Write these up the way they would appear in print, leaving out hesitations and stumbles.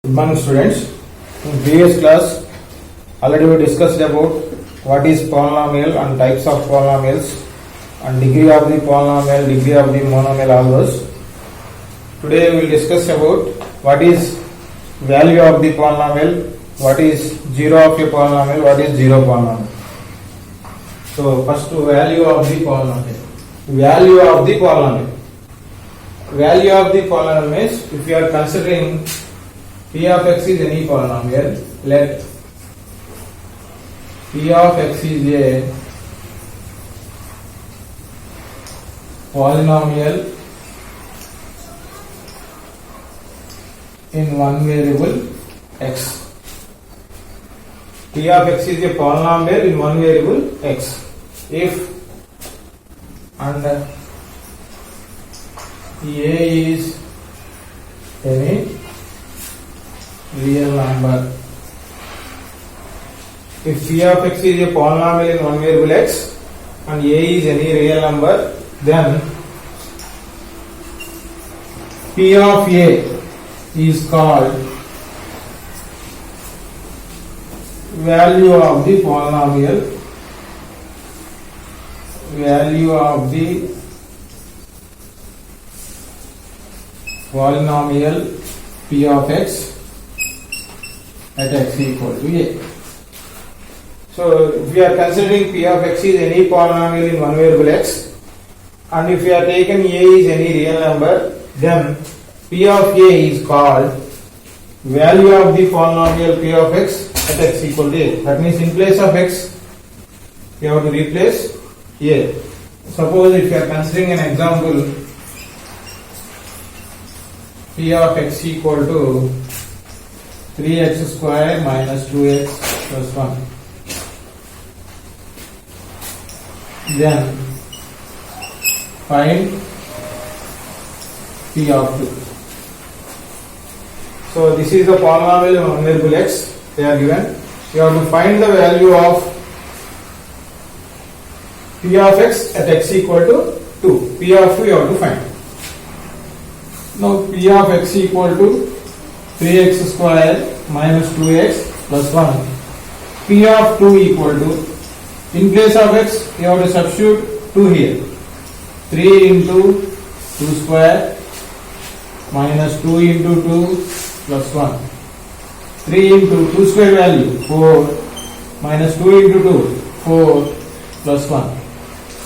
Good morning, students. In previous class, already we discussed about what is polynomial and types of polynomials and degree of the polynomial, degree of the monomial, all those. Today we will discuss about what is value of the polynomial, what is zero of a polynomial, what is zero polynomial. So first, value of the polynomial. Value of the polynomial. Value of the polynomial means if you are considering p of x is any polynomial, let p of x is a polynomial in one variable x. P of x is a polynomial in one variable x. If and a is any real number. If p of x is a polynomial in one variable x and a is any real number, then p of a is called value of the polynomial. Value of the polynomial p of x at x equal to a. So if we are considering p of x is any polynomial in one variable x, and if we are taken a is any real number, then p of a is called value of the polynomial p of x at x equal to a. That means in place of x, you have to replace a. Suppose if you are considering an example, p of x equal to 3x square minus 2x plus 1. Then find p of 2. So this is the polynomial in one variable x. They are given. You have to find the value of p of x at x equal to 2. P of 2 you have to find. Now p of x equal to 3x square minus 2x plus 1. P of 2 equal to, in place of x you have to substitute 2 here. 3 into 2 square minus 2 into 2 plus 1. 3 into 2 square value 4 minus 2 into 2 4 plus 1.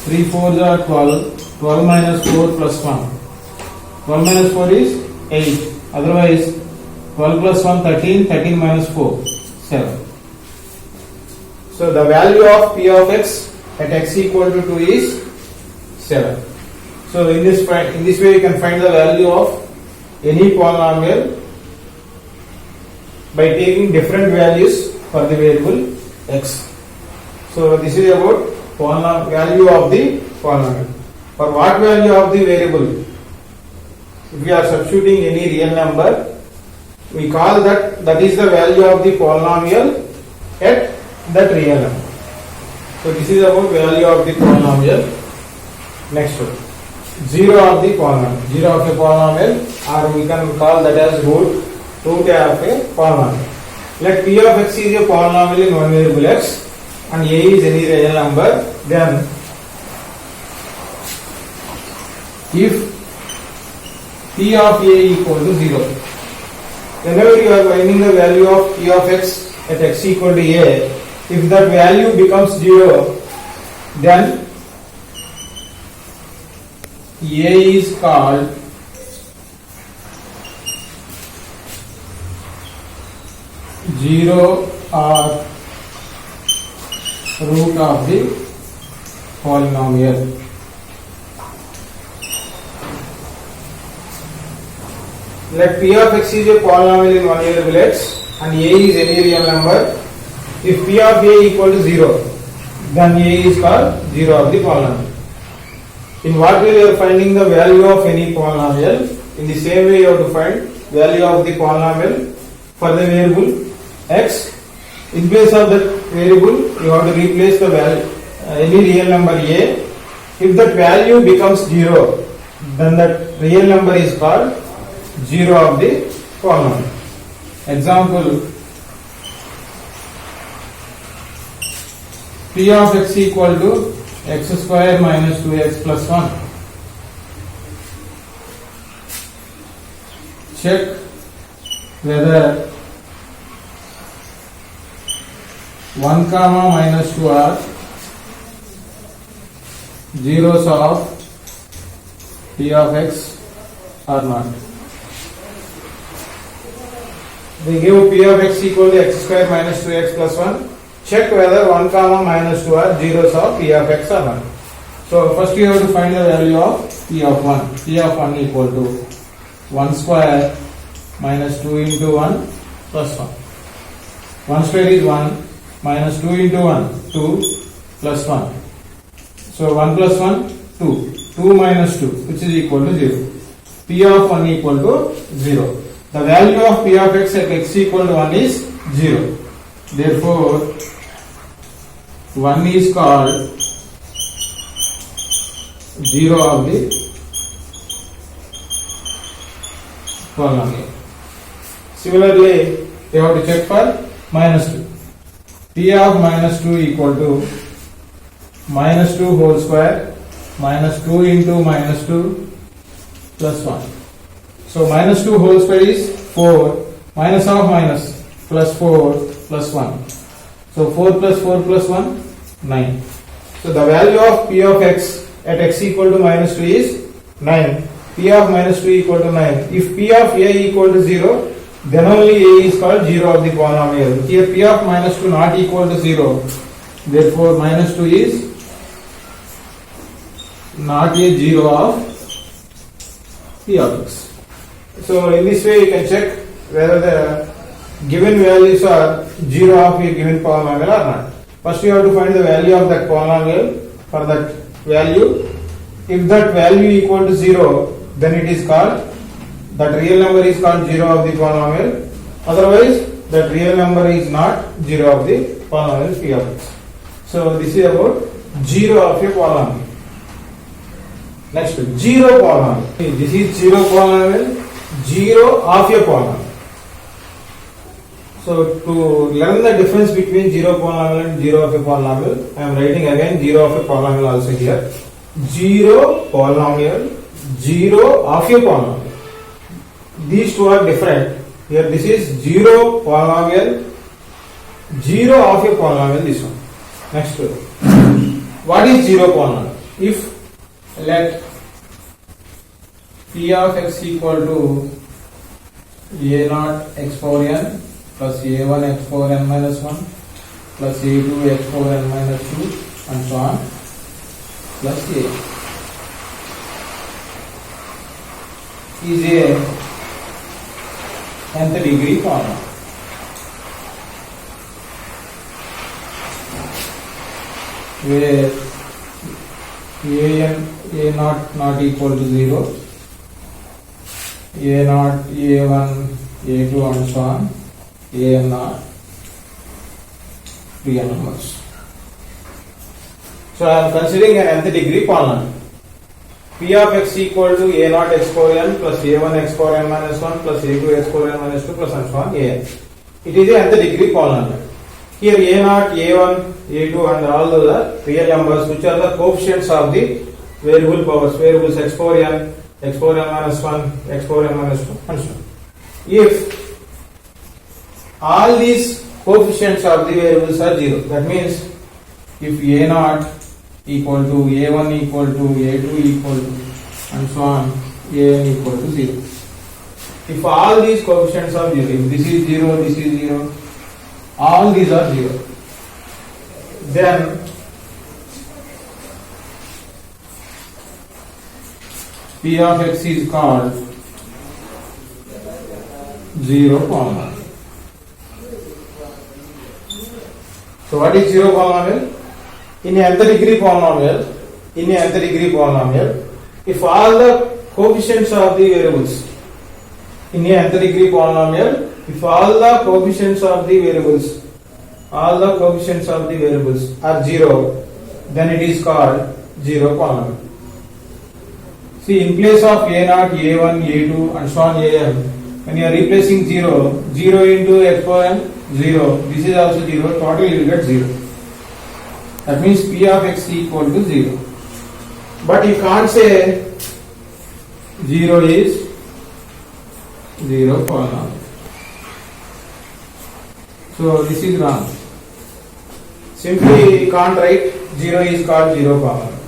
3 4s are 12. 12 minus 4 plus 1. 12 minus 4 is 8. Otherwise 12 plus 1 13. 13 minus 4 7. So the value of p of x at x equal to 2 is 7. So in this way you can find the value of any polynomial by taking different values for the variable x. So this is about value of the polynomial. For what value of the variable? If we are substituting any real number, we call that is the value of the polynomial at that real number. So this is about value of the polynomial. Next one, zero of the polynomial. Zero of a polynomial, or we can call that as root of a polynomial. Let p of x is a polynomial in one variable x and a is any real number, then if p of a equal to 0, whenever you are finding the value of p of x at x equal to a, if that value becomes 0, then a is called zero or root of the polynomial. Let p of x is a polynomial in one variable x and a is any real number. If p of a equal to 0, then a is called zero of the polynomial. In what way you are finding the value of any polynomial? In the same way you have to find value of the polynomial for the variable x. In place of that variable you have to replace the value any real number a. If that value becomes 0, then that real number is called 0 of the polynomial. Example, P of x equal to x square minus 2x plus 1. Check whether 1 comma minus 2 are zeros of P of x or not. They give P of x equal to x square minus 2x plus 1. Check whether 1 comma minus 2 are zeros of P of x or not. So first you have to find the value of P of 1. P of 1 equal to 1 square minus 2 into 1 plus 1. 1 square is 1 minus 2 into 1, 2 plus 1. So 1 plus 1, 2. 2 minus 2, which is equal to 0. P of 1 equal to 0. The value of P of x at x equal to 1 is 0. Therefore, 1 is called 0 of the polynomial. Similarly, you have to check for minus 2. P of minus 2 equal to minus 2 whole square minus 2 into minus 2 plus 1. So minus 2 whole square is 4, minus of minus plus 4 plus 1. So 4 plus 4 plus 1, 9. So the value of P of x at x equal to minus 2 is 9. P of minus 2 equal to 9. If P of a equal to 0, then only a is called 0 of the polynomial. Here P of minus 2 not equal to 0. Therefore minus 2 is not a 0 of P of x. So in this way you can check whether the given values are 0 of a given polynomial or not. First you have to find the value of that polynomial for that value. If that value equal to 0, then it is called, that real number is called 0 of the polynomial. Otherwise, that real number is not 0 of the polynomial P of x. So this is about 0 of a polynomial. Next, 0 polynomial. This is 0 polynomial, 0 of a polynomial. So to learn the difference between 0 polynomial and 0 of a polynomial, I am writing again 0 of a polynomial also here. 0 polynomial, 0 of a polynomial. These two are different. Here this is 0 polynomial, 0 of a polynomial, this one. Next, what is 0 polynomial? If let P of x equal to a0 x power n plus a1 x power n minus 1 plus a2 x power n minus 2 and so on plus a is a nth degree polynomial. Where a0 not equal to 0, a0, a1, a2 and so on, an are real numbers. So I am considering an nth degree polynomial. P of x equal to a0 x power n plus a1 x power n minus 1 plus a2 x power n minus 2 plus and so on an. It is a nth degree polynomial. Here a0, a1, a2 and all those are real numbers which are the coefficients of the variable powers, variables x power n minus 1, x power n minus 2 and so on. If all these coefficients of the variables are 0, that means if a0 equal to a1 equal to a2 equal to and so on, an equal to 0. If all these coefficients are 0, if this is 0, this is 0, all these are 0, then P of x is called 0 polynomial. So what is 0 polynomial? In a nth degree polynomial, if all the coefficients of the variables in a nth degree polynomial, if all the coefficients of the variables are 0, then it is called 0 polynomial. See, in place of a0, a1, a2 and so on an, when you are replacing 0, 0 into x power n 0, this is also 0, total you will get 0. That means P of x equal to 0. But you can't say 0 is 0 polynomial. So this is wrong. Simply you can't write 0 is called 0 polynomial.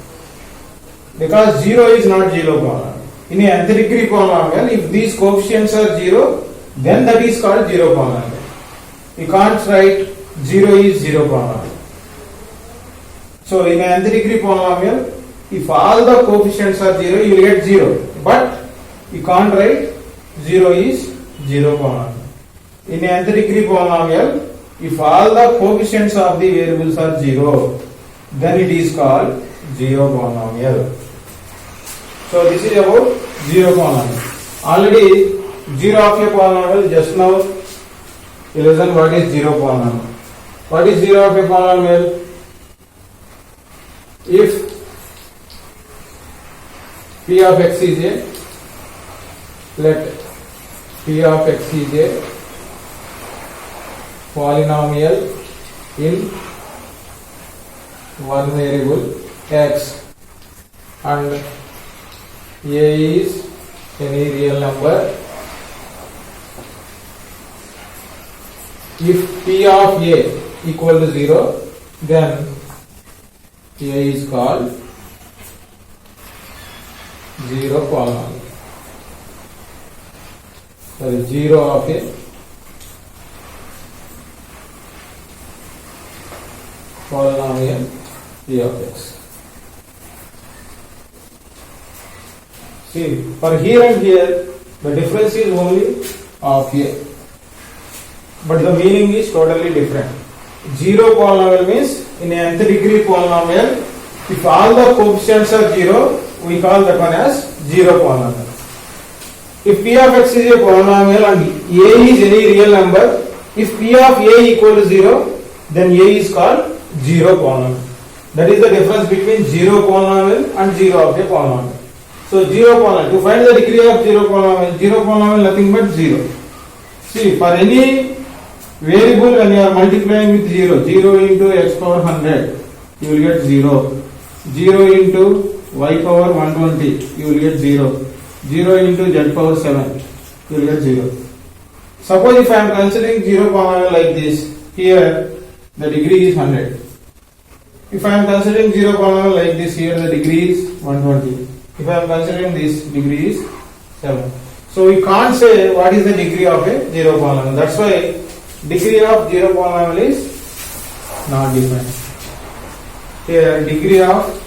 Because 0 is not 0 polynomial. In a nth degree polynomial, if these coefficients are 0, then that is called 0 polynomial. You can't write 0 is 0 polynomial. So in a nth degree polynomial, if all the coefficients are 0, you will get 0. But you can't write 0 is 0 polynomial. In a nth degree polynomial, if all the coefficients of the variables are 0, then it is called 0 polynomial. So this is about 0 polynomial. Already 0 of a polynomial, just now you listen what is 0 polynomial. What is 0 of a polynomial? If P of x is a, let P of x is a polynomial in one variable x and a is any real number. If P of a equal to 0, then a is called 0 polynomial. That is 0 of a polynomial P of x. See, for here and here, the difference is only of a, but the meaning is totally different. 0 polynomial means in a nth degree polynomial, if all the coefficients are 0, we call that one as 0 polynomial. If P of x is a polynomial and a is any real number, if P of a equal to 0, then a is called 0 polynomial. That is the difference between 0 polynomial and 0 of a polynomial. So 0 polynomial, to find the degree of 0 polynomial nothing but 0. See, for any variable when you are multiplying with 0, 0 into x power 100, you will get 0. 0 into y power 120, you will get 0. 0 into z power 7, you will get 0. Suppose if I am considering 0 polynomial like this, here the degree is 100. If I am considering 0 polynomial like this, here the degree is 120. If I am considering this, degree is 7. So we can't say what is the degree of a 0 polynomial. That's why degree of 0 polynomial is not defined. Here degree of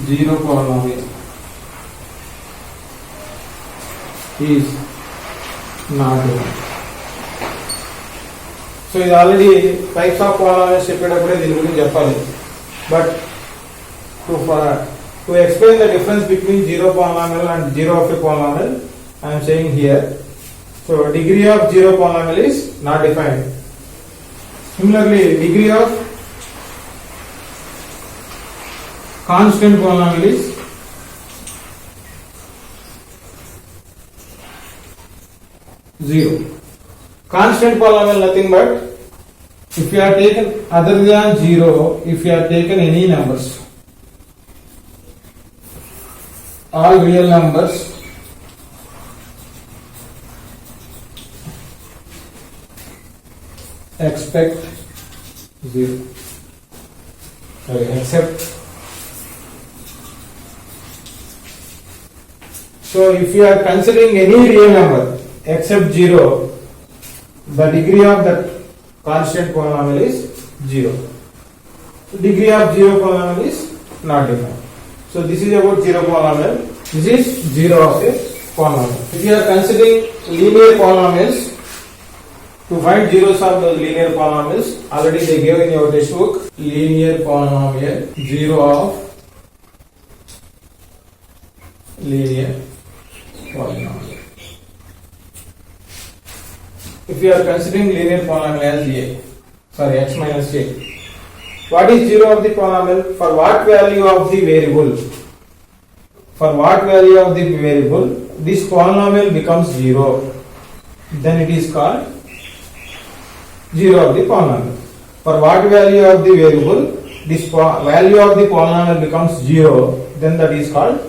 0 polynomial is not defined. So ఇది already types of polynomials చెప్పేటప్పుడే దీని గురించి చెప్పాలి. But to explain the difference between 0 polynomial and 0 of a polynomial, I am saying here. So degree of 0 polynomial is not defined. Similarly, degree of constant polynomial is zero. Constant polynomial nothing but if you are taken other than 0, if you are taken any numbers, all real numbers except 0. So if you are considering any real number except 0, the degree of that constant polynomial is 0. So degree of 0 polynomial is not defined. So this is about 0 polynomial. This is 0 of a polynomial. If you are considering linear polynomials, to find zeros of those linear polynomials, already they gave in your textbook linear polynomial, 0 of linear polynomial. If you are considering linear polynomial as x minus a, what is 0 of the polynomial? For what value of the variable? for what value of the variable this polynomial becomes 0, then it is called 0 of the polynomial. For what value of the variable this value of the polynomial becomes 0, then that is called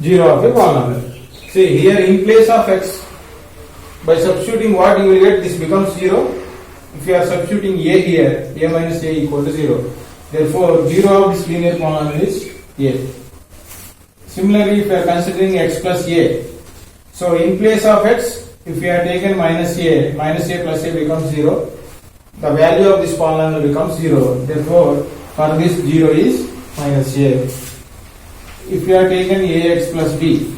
0 of the polynomial. See here, in place of x, by substituting what you will get, this becomes 0. If you are substituting a here, a minus a equal to 0. Therefore, 0 of this linear polynomial is a. Similarly, if you are considering x plus a, so in place of x, if you are taken minus a plus a becomes 0. The value of this polynomial becomes 0. Therefore, for this 0 is minus a. If you are taken ax plus b,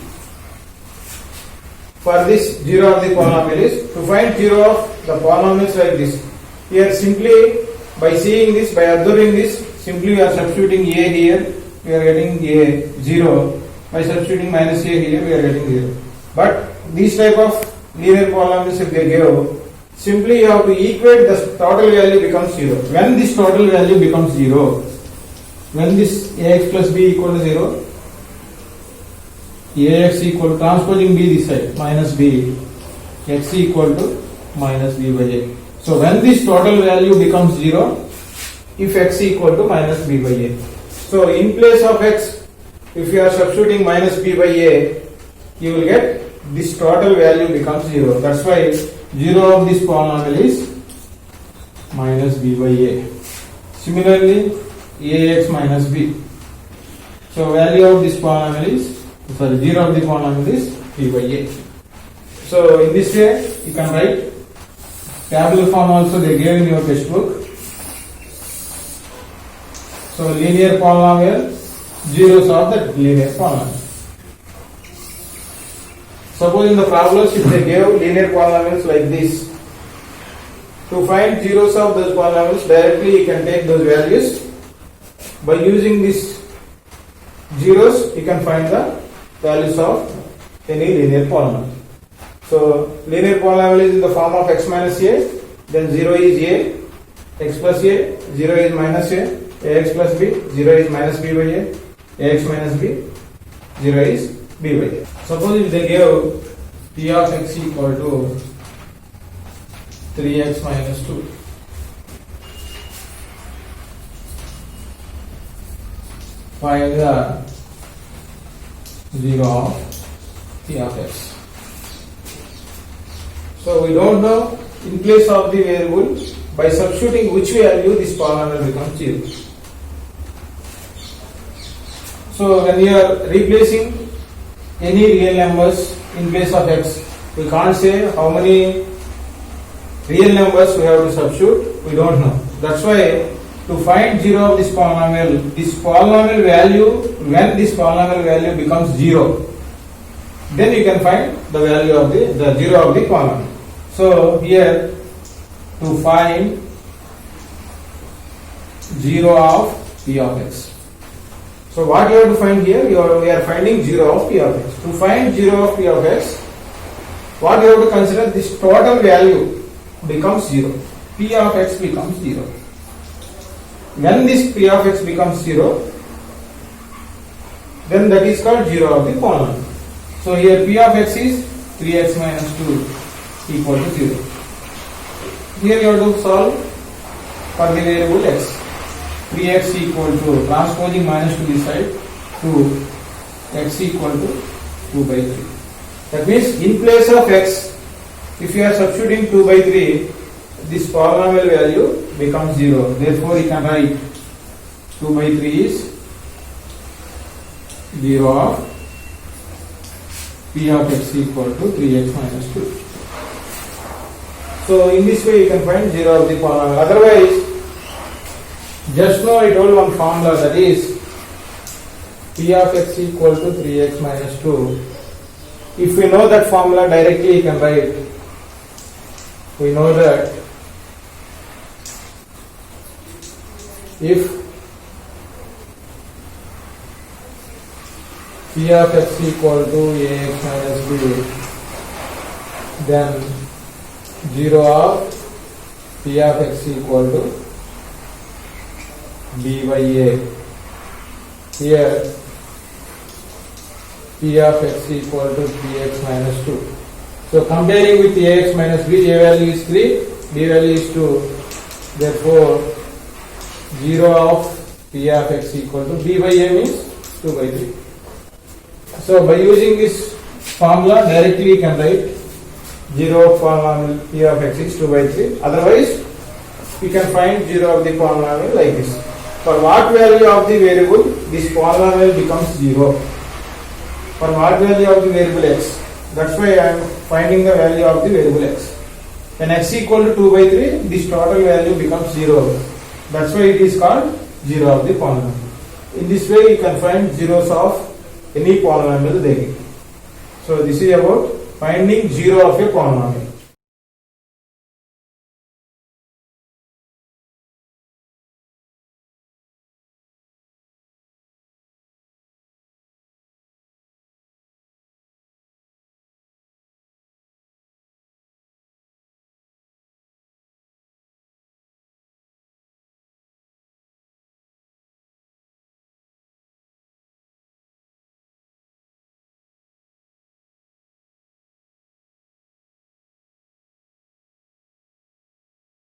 for this 0 of the polynomial is, to find 0 of the polynomials like this, here simply by seeing this, by observing this, simply we are substituting a here, we are getting a 0. By substituting minus a here, we are getting 0. But these type of linear polynomials, if they give, simply you have to equate the total value becomes 0. When this total value becomes 0, when this ax plus b equal to 0, ax equal to, transposing b this side, minus b, x equal to minus b by a. So when this total value becomes 0, if x equal to minus b by a. So in place of x, if you are substituting minus b by a, you will get this total value becomes 0. That's why 0 of this polynomial is minus b by a. Similarly, ax minus b. So value of this polynomial is, 0 of the polynomial is b by a. So in this way, you can write tabular form also they gave in your textbook. So linear polynomial, zeros of the linear polynomial. Suppose in the problems, if they gave linear polynomials like this, to find zeros of those polynomials, directly you can take those values. By using these zeros, you can find the values of any linear polynomial. So linear polynomial is in the form of x minus a, then 0 is a, x plus a, 0 is minus a, ax plus b, 0 is minus b by a, ax minus b, 0 is b by a. Suppose if they give p of x equal to 3x minus 2. Find the 0 of p of x. So we don't know in place of the variable, by substituting which value this polynomial becomes 0. So when you are replacing any real numbers in place of x, we can't say how many real numbers we have to substitute, we don't know. That's why to find 0 of this polynomial value, when this polynomial value becomes 0, then you can find the value of the 0 of the polynomial. So here, to find 0 of p of x. So what you have to find here, we are finding 0 of p of x. To find 0 of p of x, what you have to consider, this total value becomes 0. P of x becomes 0. When this p of x becomes 0, then that is called 0 of the polynomial. So here p of x is 3x minus 2 equal to 0. Here you have to solve for the variable x. 3x equal to, transposing minus to this side, 2, x equal to 2 by 3. That means in place of x, if you are substituting 2 by 3, this polynomial value becomes 0. Therefore, you can write 2 by 3 is 0 of p of x equal to 3x minus 2. So in this way you can find 0 of the polynomial. Otherwise, just now I told one formula, that is p of x equal to 3x minus 2. If we know that formula, directly you can write. We know that if p of x equal to ax minus b, then 0 of p of x equal to b by a. Here P of x equal to 3x minus 2. So comparing with ax minus b, a value is 3, b value is 2. Therefore, 0 of P of x equal to b by a means 2 by 3. So by using this formula, directly you can write 0 of polynomial P of x is 2 by 3. Otherwise, we can find 0 of the polynomial like this. For what value of the variable, this polynomial becomes 0. For what value of the variable x? That's why I am finding the value of the variable x. When x equal to 2 by 3, this total value becomes 0. That's why it is called 0 of the polynomial. In this way, you can find zeros of any polynomial there. So this is about finding 0 of a polynomial.